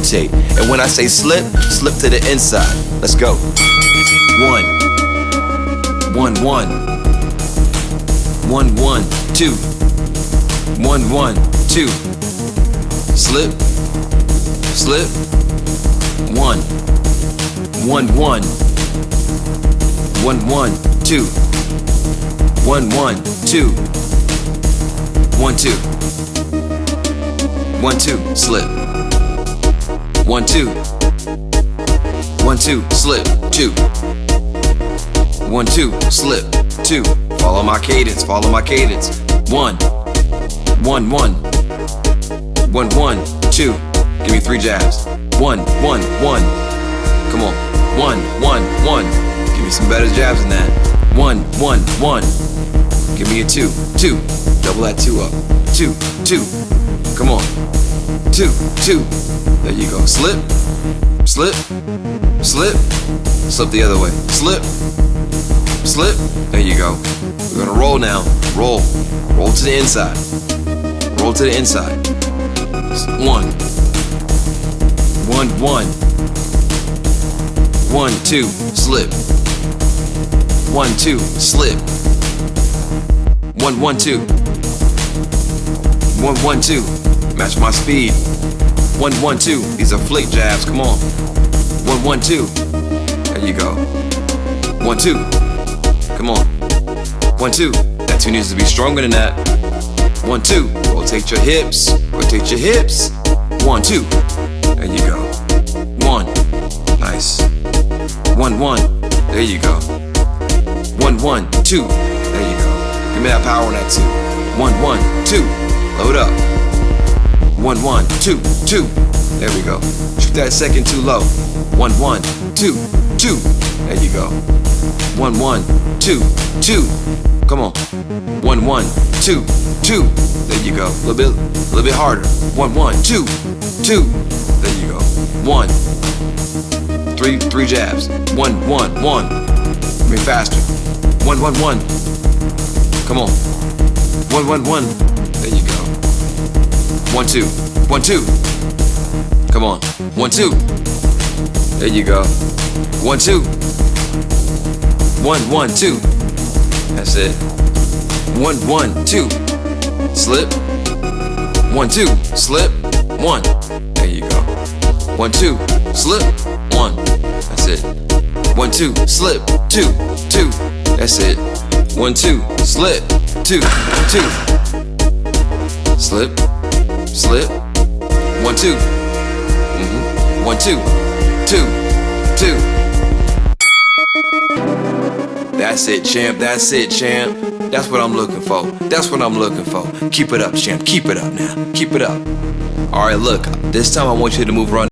rotate. And when I say slip, slip to the inside. Let's go. 1, 1, 1, 1, 1, 2, 1, 1, 2. Slip, slip, 1, 1, 1, 1, 1, 2, 1, 1, 2, 1, 2, 1, 2, slip, 1, 2, 1, 2, slip, 2, 1, 2, slip, 2. Follow my cadence, follow my cadence. 1, 1, 1, 1, 1, 2. Give me 3 jabs. 1, 1, 1. Come on. 1, 1, 1. Give me some better jabs than that. 1, 1, 1. Give me a 2, 2. Double that 2 up. 2, 2. Come on. 2, 2. There you go. Slip, slip, slip. Slip the other way. Slip, slip. There you go. We're gonna roll now. Roll. Roll to the inside. Roll to the inside. 1, 1, 1. 1, 2, slip. 1, 2, slip. 1, 1, 2. 1, 1, 2. Match my speed. 1, 1, 2. These are flick jabs. Come on. 1, 1, 2. There you go. 1, 2. Come on. 1, 2. That 2 needs to be stronger than that. 1, 2. Rotate your hips. Rotate your hips. 1, 2. There you go. 1. Nice. 1, 1. There you go. 1, 1, 2. There you go. Give me that power on that 2. 1, 1, 2. Load up. 1, 1, 2, 2. There we go. Shoot that second too low. 1, 1, 2, 2. There you go. 1, 1, 2, 2. Come on. 1, 1, 2, 2. There you go. A little bit harder. 1, 1, 2, 2. There you go. 1. 3 jabs. 1, 1, 1. Give me faster. 1, 1, 1. Come on. 1, 1, 1. There you go. 1, 2. 1, 2. Come on. 1, 2. There you go. 1, 2. 1, 1, 2. That's it. 1, 1, 2. Slip. 1, 2. Slip. 1. There you go. 1, 2. Slip. 1. That's it. 1, 2. Slip. 2. 2. That's it. 1, 2. Slip. 2. 2. Slip. Slip. 1, 2. 1, 2. 2. 2. That's it, champ. That's it, champ. That's what I'm looking for. That's what I'm looking for. Keep it up, champ. Keep it up now. Keep it up. All right, look. This time I want you to move around.